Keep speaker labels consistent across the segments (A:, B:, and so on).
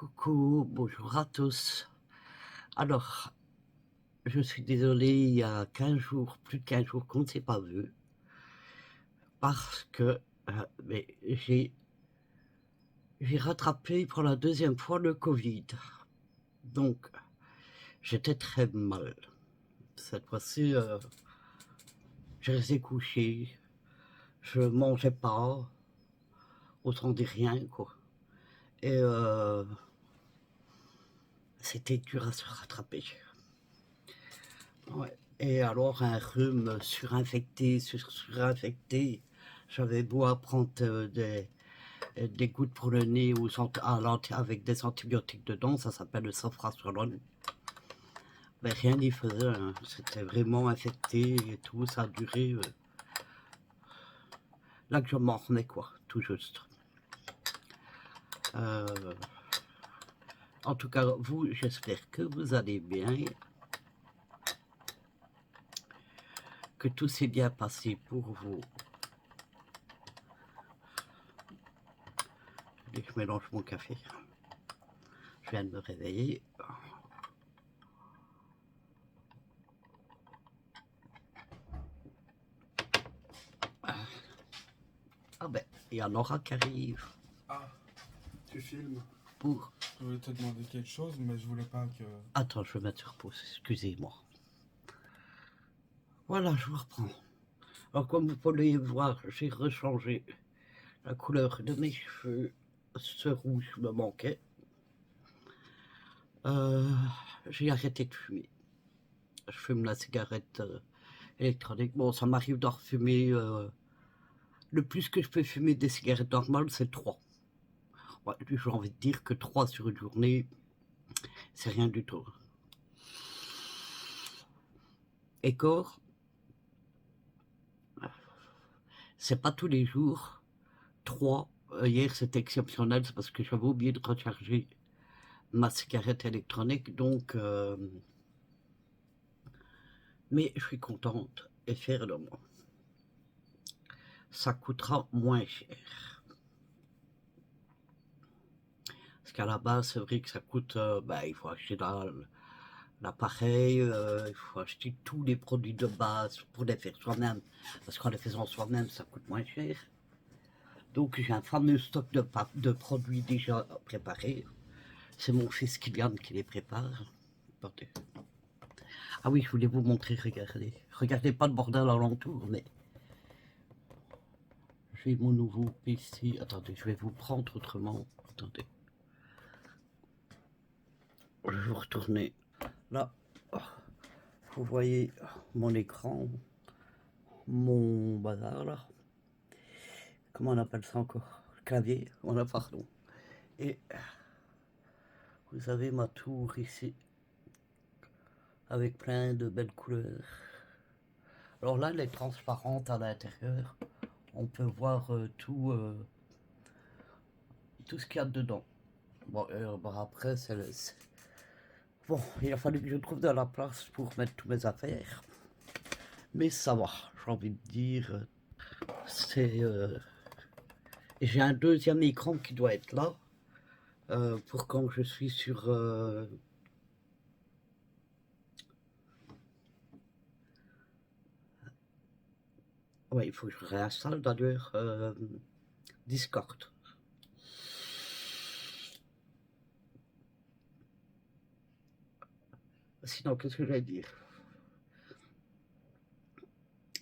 A: Coucou, bonjour à tous. Alors, je suis désolée, il y a 15 jours, plus de 15 jours qu'on ne s'est pas vu parce que mais j'ai rattrapé pour la deuxième fois le Covid. Donc, j'étais très mal. Cette fois-ci, je restais couché, je mangeais pas, autant dire rien, quoi. Et c'était dur à se rattraper. Ouais. Et alors un rhume surinfecté, surinfecté. J'avais beau à prendre des gouttes pour le nez ou avec des antibiotiques dedans, ça s'appelle le sofrastrolone. Mais rien n'y faisait, hein. C'était vraiment infecté et tout, ça a duré. Là que je m'en remets, quoi, tout juste. Euh, En tout cas, vous, j'espère que vous allez bien, que tout s'est bien passé pour vous. Et je mélange mon café. Je viens de me réveiller. Ah ben, il y en aura qui arrive
B: Ah, tu filmes.
A: pour...
B: Je voulais te demander quelque chose, mais je voulais pas que...
A: Attends, je vais mettre sur pause, excusez-moi. Voilà, je vous reprends. Alors, comme vous pouvez voir, j'ai rechangé la couleur de mes cheveux. Ce rouge me manquait. J'ai arrêté de fumer. Je fume la cigarette électronique. Bon, ça m'arrive d'en refumer. Le plus que je peux fumer des cigarettes normales, c'est 3. Ouais, j'ai envie de dire que 3 sur une journée, c'est rien du tout. Et corps, c'est pas tous les jours. 3. Hier, c'était exceptionnel, c'est parce que j'avais oublié de recharger ma cigarette électronique, donc... mais je suis contente et fière de moi. Ça coûtera moins cher. Parce qu'à la base, c'est vrai que ça coûte... il faut acheter l'appareil, il faut acheter tous les produits de base pour les faire soi-même. Parce qu'en les faisant soi-même, ça coûte moins cher. Donc j'ai un fameux stock de produits déjà préparés. C'est mon fils Kylian qui les prépare. Attendez. Ah oui, je voulais vous montrer, regardez. Regardez pas le bordel alentour, mais... J'ai mon nouveau PC. Attendez, je vais vous prendre autrement. Attendez. Je vais vous retourner. Là, vous voyez mon écran, mon bazar là. Comment on appelle ça encore? Le clavier, on a pardon. Et vous avez ma tour ici, avec plein de belles couleurs. Alors là, elle est transparente à l'intérieur. On peut voir tout ce qu'il y a dedans. Bon, après, bon, il a fallu que je trouve de la place pour mettre toutes mes affaires. Mais ça va, j'ai envie de dire. C'est... J'ai un deuxième écran qui doit être là. Pour quand je suis sur... Ouais, il faut que je réinstalle d'ailleurs Discord. Sinon, qu'est-ce que j'allais dire?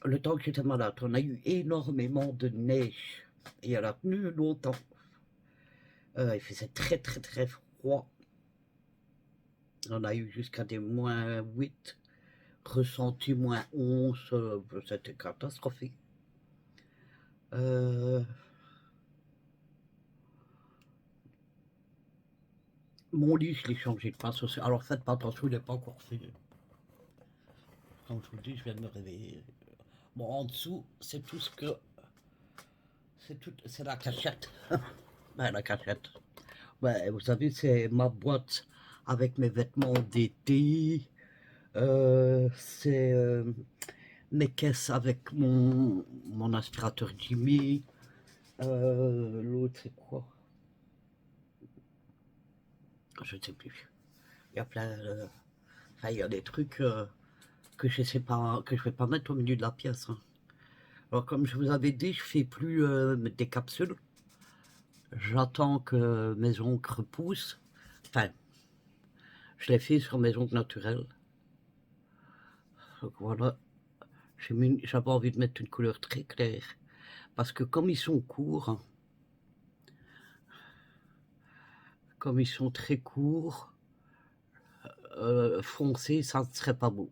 A: Le temps que j'étais malade, on a eu énormément de neige. Et elle a tenu longtemps. Il faisait très très très froid. On a eu jusqu'à des -8, ressenti -11, c'était catastrophique. Mon lit, je l'ai changé de place aussi. Alors faites pas attention, il n'est pas encore fait. Comme je vous le dis, je viens de me réveiller. Bon, en dessous, c'est tout ce que... C'est la cachette. Ben, la cachette. Ben, vous savez, c'est ma boîte avec mes vêtements d'été. C'est mes caisses avec mon aspirateur Jimmy. L'autre, c'est quoi? Je ne sais plus. Il y a plein enfin, il y a des trucs que je sais pas, que je vais pas mettre au milieu de la pièce, hein. Alors comme je vous avais dit, je fais plus des capsules. J'attends que mes ongles repoussent. Enfin, je les fais sur mes ongles naturels. Donc voilà, j'avais envie de mettre une couleur très claire. Parce que comme ils sont courts, hein, comme ils sont très courts, foncés, ça ne serait pas beau.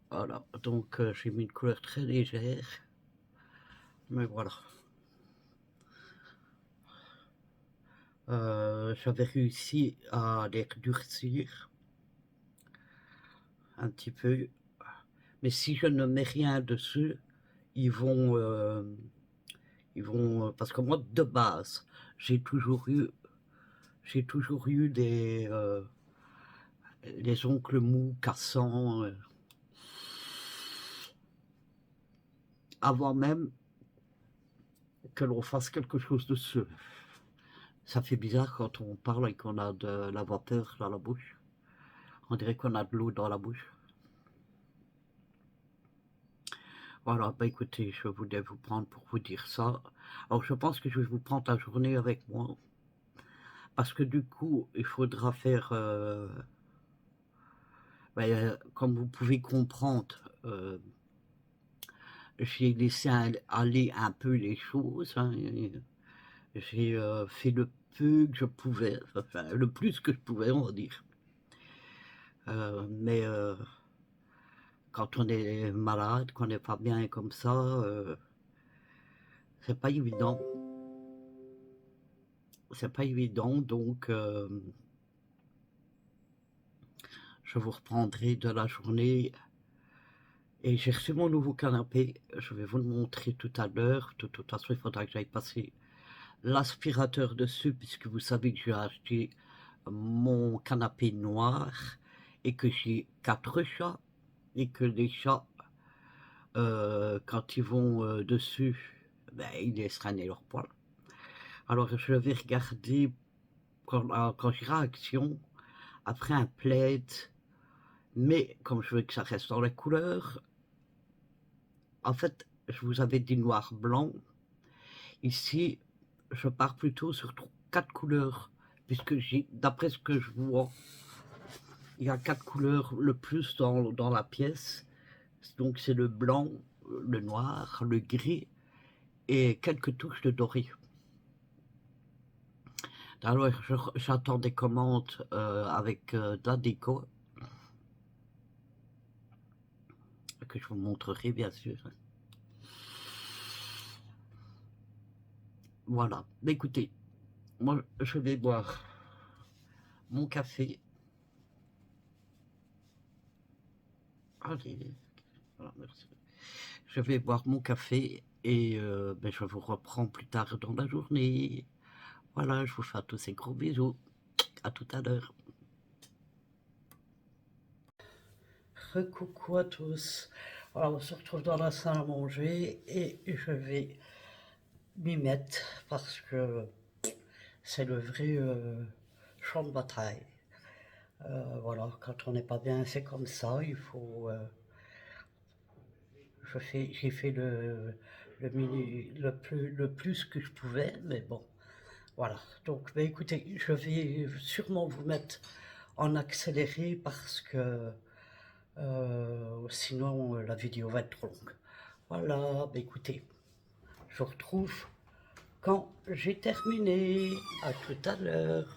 A: Voilà, donc j'ai mis une couleur très légère. Mais voilà. J'avais réussi à les durcir un petit peu. Mais si je ne mets rien dessus, ils vont... parce que moi, de base, j'ai toujours eu des les ongles mous, cassants, avant même que l'on fasse quelque chose dessus. Ça fait bizarre quand on parle et qu'on a de la vapeur dans la bouche. On dirait qu'on a de l'eau dans la bouche. Voilà, bah écoutez, je voulais vous prendre pour vous dire ça. Alors je pense que je vais vous prendre la journée avec moi. Parce que du coup, il faudra faire... comme vous pouvez comprendre, j'ai laissé aller un peu les choses, hein. J'ai fait le peu que je pouvais, enfin le plus que je pouvais, on va dire. Mais quand on est malade, qu'on n'est pas bien comme ça, c'est pas évident. C'est pas évident, donc je vous reprendrai de la journée. Et j'ai reçu mon nouveau canapé, je vais vous le montrer tout à l'heure. De toute façon, il faudra que j'aille passer l'aspirateur dessus, puisque vous savez que j'ai acheté mon canapé noir et que j'ai 4 chats, et que les chats, quand ils vont dessus, ils laissent traîner leurs poils. Alors je vais regarder quand j'irai à Action, après un plaid, mais comme je veux que ça reste dans la couleur, en fait, je vous avais dit noir-blanc. Ici, je pars plutôt sur 4 couleurs, puisque d'après ce que je vois, il y a 4 couleurs le plus dans la pièce. Donc c'est le blanc, le noir, le gris et quelques touches de doré. Alors j'attends des commandes avec de la déco, que je vous montrerai bien sûr. Voilà, mais écoutez, moi je vais boire mon café. Allez, voilà, merci. Je vais boire mon café et je vous reprends plus tard dans la journée. Voilà, je vous fais tous ces gros bisous. À tout à l'heure. Recoucou à tous. Alors, on se retrouve dans la salle à manger et je vais m'y mettre parce que c'est le vrai champ de bataille. Voilà, quand on n'est pas bien, c'est comme ça. Il faut. J'ai fait le plus que je pouvais, mais bon. Voilà, donc écoutez, je vais sûrement vous mettre en accéléré parce que sinon la vidéo va être trop longue. Voilà, écoutez, je vous retrouve quand j'ai terminé. À tout à l'heure.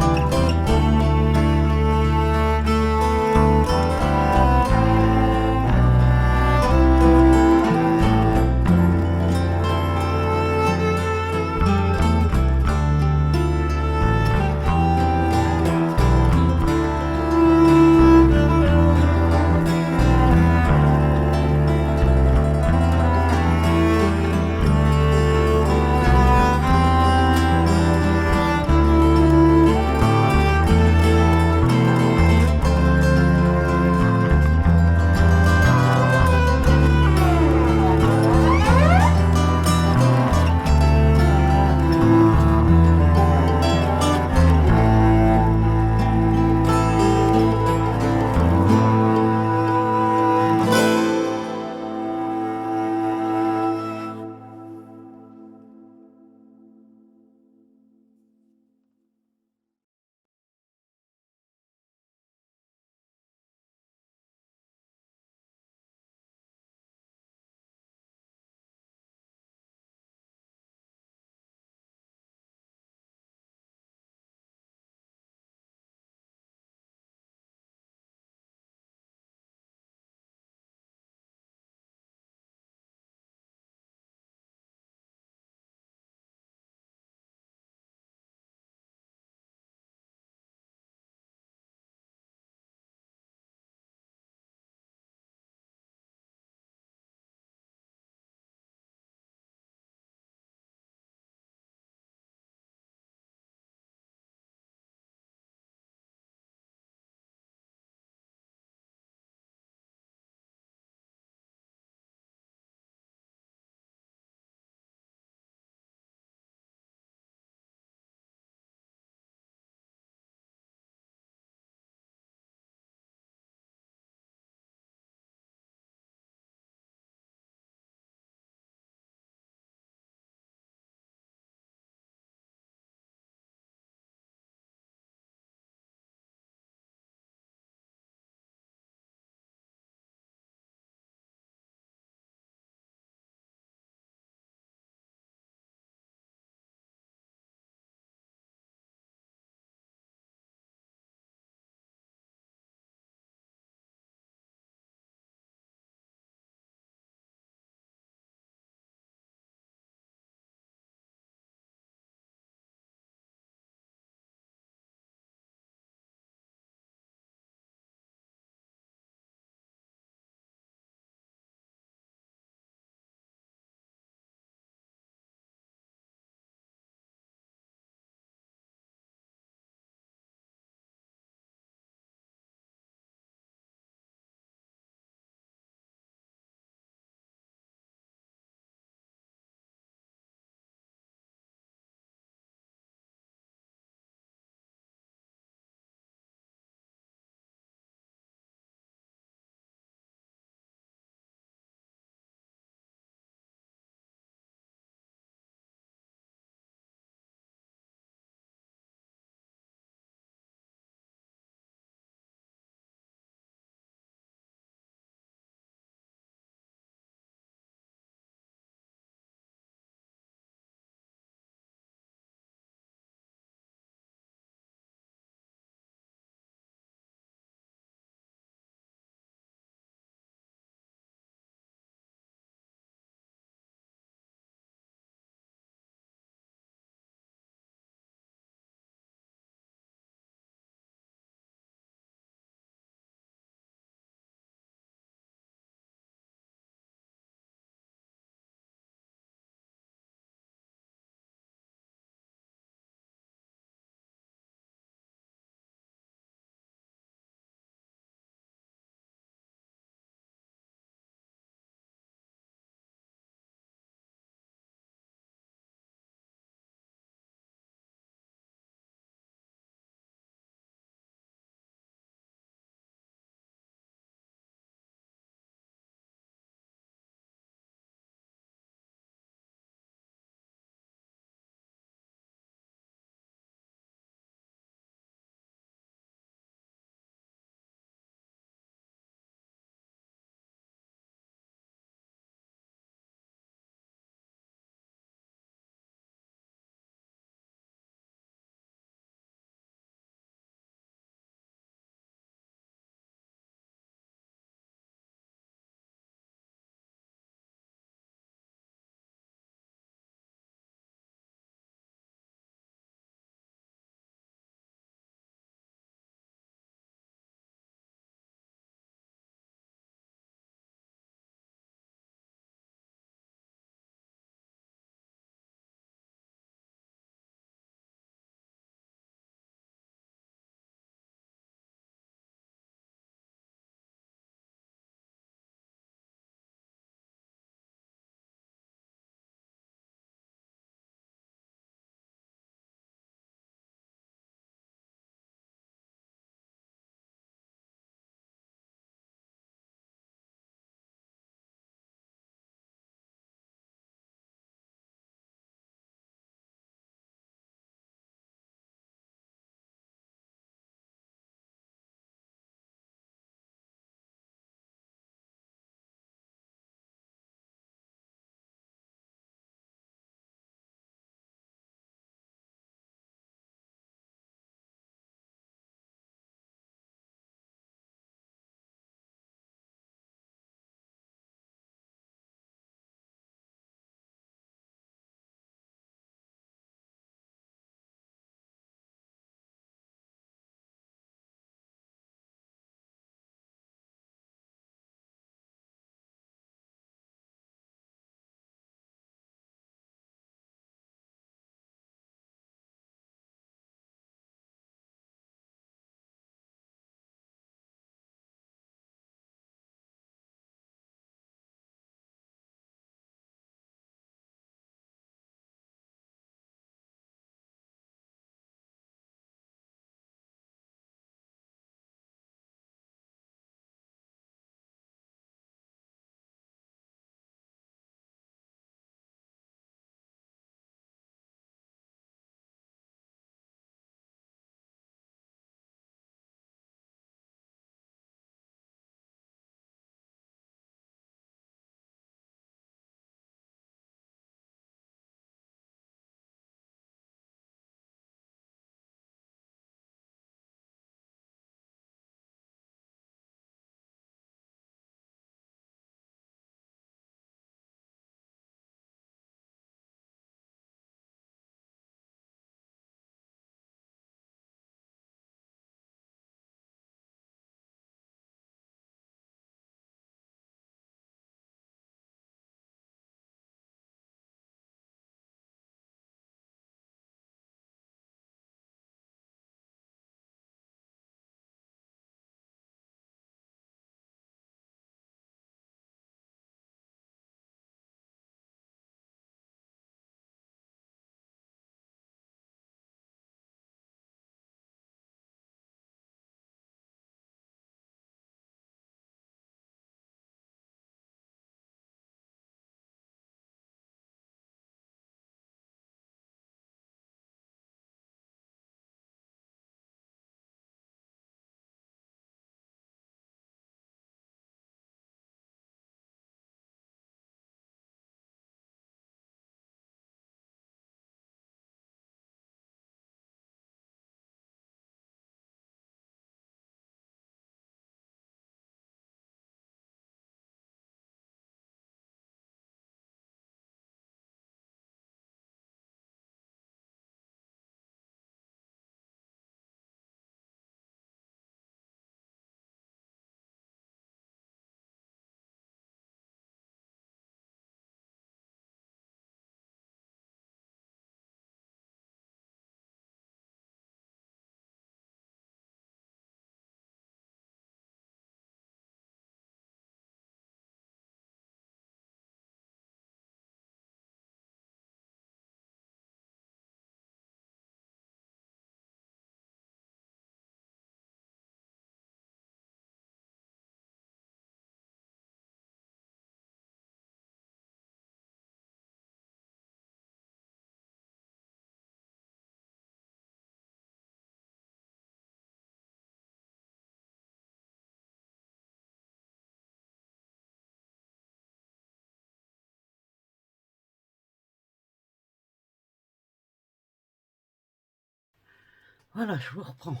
A: Voilà, je vous reprends.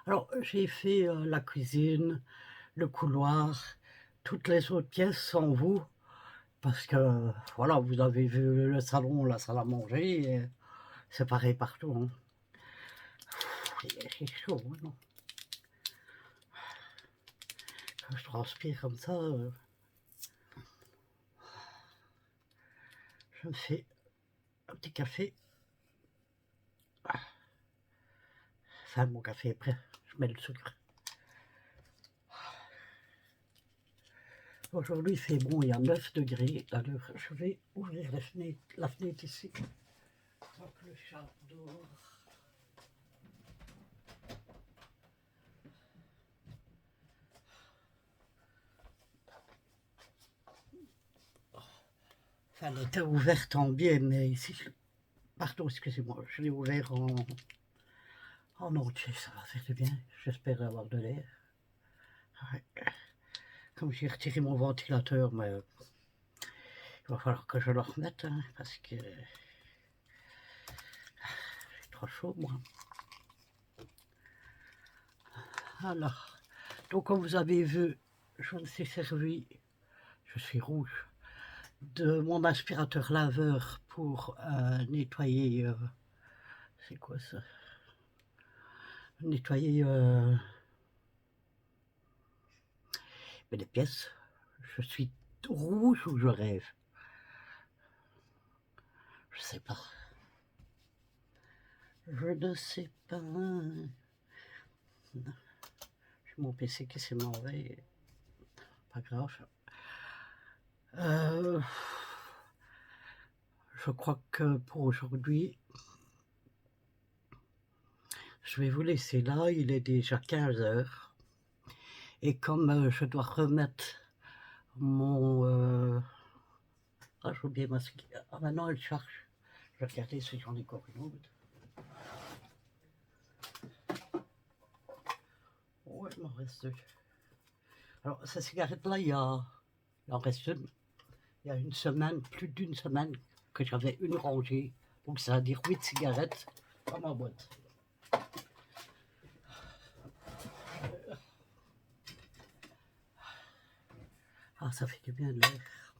A: Alors, j'ai fait la cuisine, le couloir, toutes les autres pièces sans vous, parce que, voilà, vous avez vu le salon, la salle à manger, et c'est pareil partout. Hein. C'est chaud, hein, non? Quand je transpire comme ça, je me fais un petit café. Enfin, mon café est prêt, je mets le sucre. Aujourd'hui, il fait bon, il y a 9 degrés. Alors, je vais ouvrir la fenêtre ici. Donc, le chat dort. Enfin, elle était ouverte en biais, mais ici, pardon, excusez-moi, je l'ai ouvert en entier, ça va faire du bien. J'espère avoir de l'air. Ouais. Comme j'ai retiré mon ventilateur, mais il va falloir que je le remette, hein, parce que c'est trop chaud, moi. Alors, donc comme vous avez vu, je me suis servi, je suis rouge, de mon aspirateur laveur pour nettoyer, c'est quoi ça? Nettoyer les pièces. Je suis rouge ou je rêve? Je sais pas. Je ne sais pas. J'ai mon PC qui s'est mauvais. Pas grave. Euh, je crois que pour aujourd'hui, je vais vous laisser là. Il est déjà 15 heures. Et comme je dois remettre mon... Ah, j'ai oublié ma... Ah, maintenant, elle charge. Je vais regarder si j'en ai encore une autre. Ouais, il m'en reste deux. Alors, cette cigarette-là, il en reste une. Il y a une semaine, plus d'une semaine, que j'avais une rangée. Donc, ça veut dire 8 cigarettes dans ma boîte. Ah, ça fait du bien de l'air.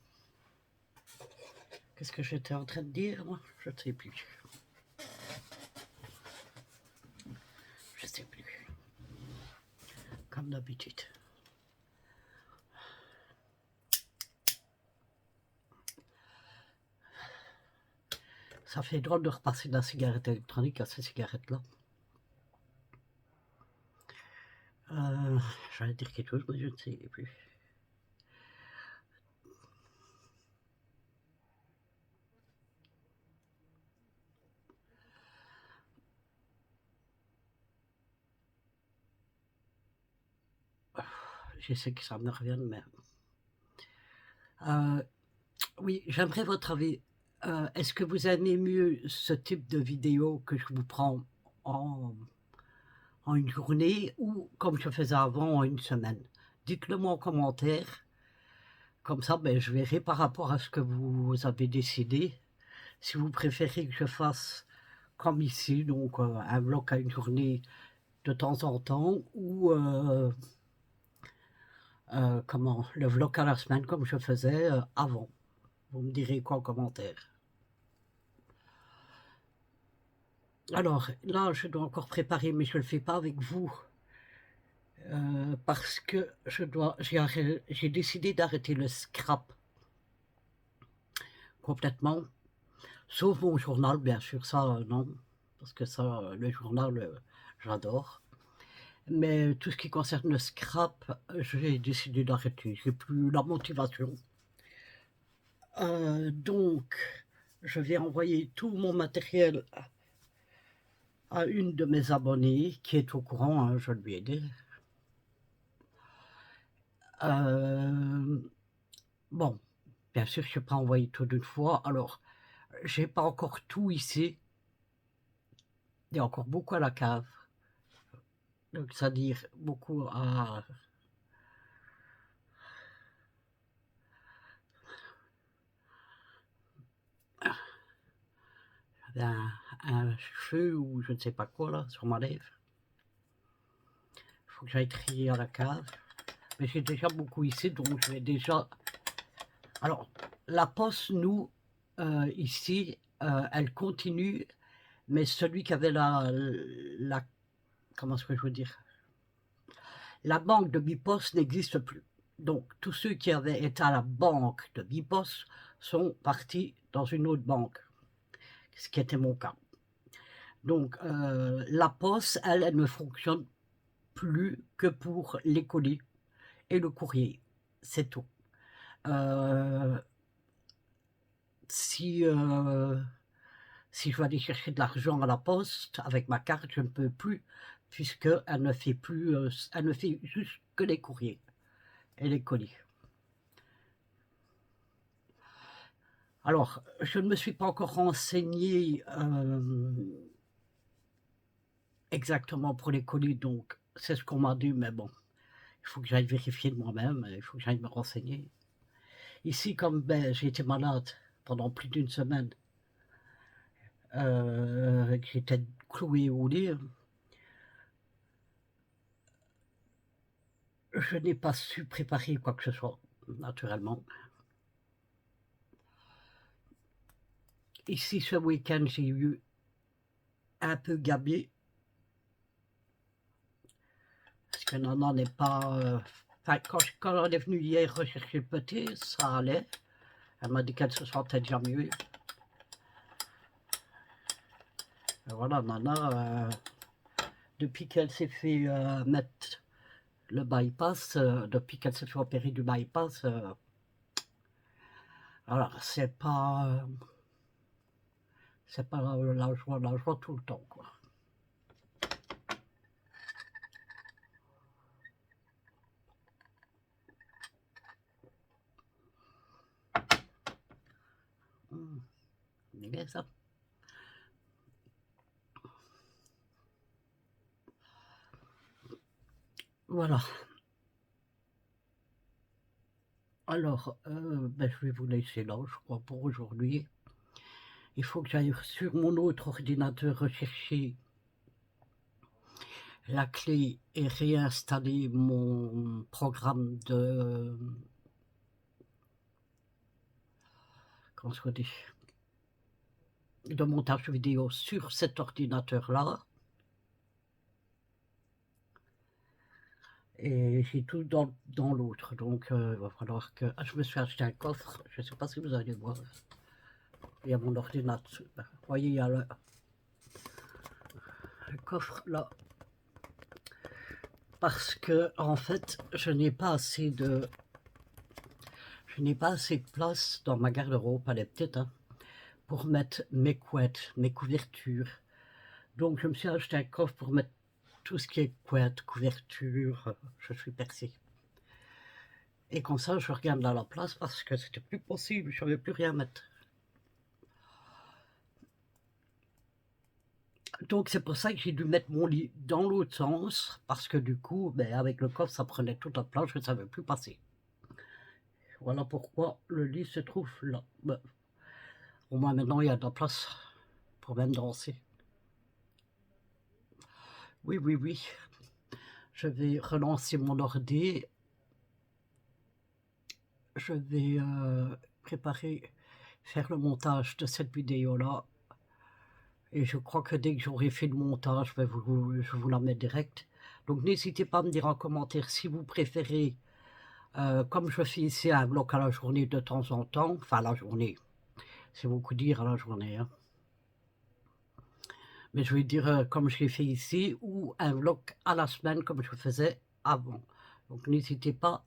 A: Qu'est-ce que j'étais en train de dire, moi? Je ne sais plus. Je ne sais plus. Comme d'habitude. Ça fait drôle de repasser de la cigarette électronique à ces cigarettes-là. J'allais dire quelque chose, mais je ne sais plus. Je sais que ça me revienne, mais... oui, j'aimerais votre avis. Est-ce que vous aimez mieux ce type de vidéo que je vous prends en, en une journée ou comme je faisais avant en une semaine? Dites-le moi en commentaire. Comme ça, ben, je verrai par rapport à ce que vous avez décidé. Si vous préférez que je fasse comme ici, donc un vlog à une journée de temps en temps, ou comment, le vlog à la semaine comme je faisais avant. Vous me direz quoi en commentaire. Alors là, je dois encore préparer, mais je ne le fais pas avec vous. Parce que j'ai décidé d'arrêter le scrap complètement. Sauf mon journal, bien sûr, ça non. Parce que ça, le journal, j'adore. Mais tout ce qui concerne le scrap, j'ai décidé d'arrêter. J'ai plus la motivation. Donc, je vais envoyer tout mon matériel à une de mes abonnées qui est au courant, hein, je lui ai dit. Bon, bien sûr, je ne peux pas envoyer tout d'une fois. Alors, j'ai pas encore tout ici. Il y a encore beaucoup à la cave. Donc, c'est-à-dire beaucoup à... un cheveu ou je ne sais pas quoi là sur ma lèvre. Il faut que j'aille trier à la cave. Mais j'ai déjà beaucoup ici, donc je vais déjà... Alors, la poste, nous, ici, elle continue, mais celui qui avait la comment est-ce que je veux dire? La banque de Bipost n'existe plus. Donc, tous ceux qui avaient été à la banque de Bipost sont partis dans une autre banque, ce qui était mon cas. Donc, la poste, elle ne fonctionne plus que pour les colis et le courrier. C'est tout. Si je veux aller chercher de l'argent à la poste avec ma carte, je ne peux plus, puisqu'elle ne fait plus, elle ne fait juste que les courriers et les colis. Alors, je ne me suis pas encore renseignée exactement pour les colis, donc c'est ce qu'on m'a dit, mais bon, il faut que j'aille vérifier de moi-même, il faut que j'aille me renseigner. Ici, comme ben, j'ai été malade pendant plus d'une semaine, que j'étais cloué au lit, je n'ai pas su préparer quoi que ce soit, naturellement. Ici, ce week-end, j'ai eu un peu gabé, parce que Nana n'est pas... Enfin, quand elle est venue hier rechercher le petit, ça allait. Elle m'a dit qu'elle se sentait déjà mieux. Et voilà, Nana, depuis qu'elle s'est fait mettre le bypass, depuis qu'elle s'est fait opérer du bypass, alors c'est pas la joie tout le temps, quoi. C'est ça. Voilà. Alors, ben, je vais vous laisser là, je crois, pour aujourd'hui. Il faut que j'aille sur mon autre ordinateur rechercher la clé et réinstaller mon programme de... Comment se dit, de montage vidéo sur cet ordinateur-là. Et j'ai tout dans l'autre, donc il va falloir que... Ah, je me suis acheté un coffre, je ne sais pas si vous allez voir. Il y a mon ordinateur, vous voyez, il y a le coffre là. Parce que, en fait, je n'ai pas assez de place dans ma garde-robe, elle est petite, hein, pour mettre mes couettes, mes couvertures. Donc je me suis acheté un coffre pour mettre tout ce qui est couette, couverture, je suis percée. Et comme ça, je regarde dans la place parce que c'était plus possible, je n'avais plus rien à mettre. Donc c'est pour ça que j'ai dû mettre mon lit dans l'autre sens, parce que du coup, ben, avec le coffre, ça prenait toute la place, je ne savais plus passer. Voilà pourquoi le lit se trouve là. Ben, au moins maintenant, il y a de la place pour même danser. Oui, oui, oui. Je vais relancer mon ordi. Je vais préparer, faire le montage de cette vidéo-là. Et je crois que dès que j'aurai fait le montage, je vous la mets direct. Donc n'hésitez pas à me dire en commentaire si vous préférez, comme je fais ici, un vlog à la journée de temps en temps. Enfin, la journée, c'est beaucoup dire à la journée, hein. Mais je vais dire comme je l'ai fait ici, ou un vlog à la semaine comme je faisais avant. Donc n'hésitez pas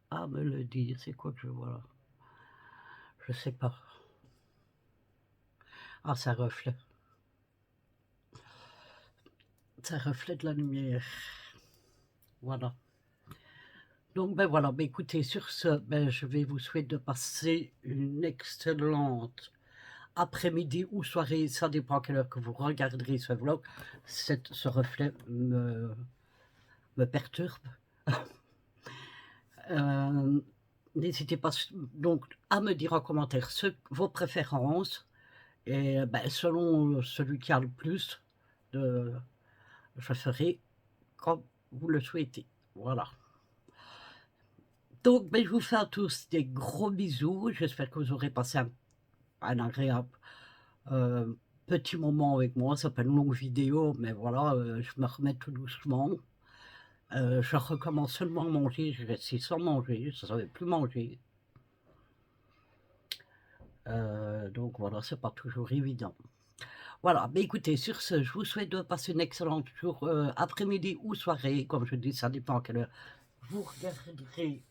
A: à me le dire. C'est quoi que je vois là? Je sais pas. Ah, ça reflète. Ça reflète la lumière. Voilà. Donc ben voilà, ben, écoutez, sur ce, ben, je vais vous souhaiter de passer une excellente après-midi ou soirée, ça dépend à quelle heure que vous regarderez ce vlog. Ce reflet me perturbe. N'hésitez pas donc à me dire en commentaire vos préférences et ben, selon celui qui a le plus de je ferai comme vous le souhaitez. Voilà. Donc, beh, je vous fais à tous des gros bisous. J'espère que vous aurez passé un agréable, heu, petit moment avec moi. C'est pas une longue vidéo, mais voilà, je me remets tout doucement. Je recommence seulement à manger. Je restais sans manger, je savais plus manger. Donc voilà, c'est pas toujours évident. Voilà, beh, écoutez, sur ce, je vous souhaite de passer une excellente après-midi ou soirée, comme je dis, ça dépend à quelle heure vous regarderez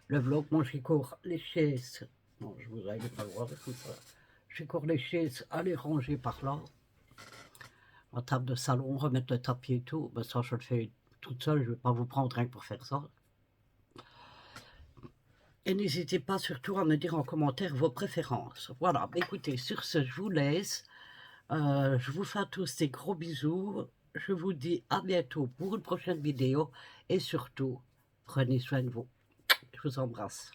A: le vlog. Moi, je cours les chaises. Non, je vous allez pas le voir tout ça. Je cours les chaises à les ranger par là. Ma table de salon, remettre le tapis et tout. Ben, ça, je le fais toute seule. Je ne vais pas vous prendre rien que pour faire ça. Et n'hésitez pas surtout à me dire en commentaire vos préférences. Voilà, bah, écoutez, sur ce, je vous laisse. Je vous fais à tous des gros bisous. Je vous dis à bientôt pour une prochaine vidéo. Et surtout, prenez soin de vous. Je vous embrasse.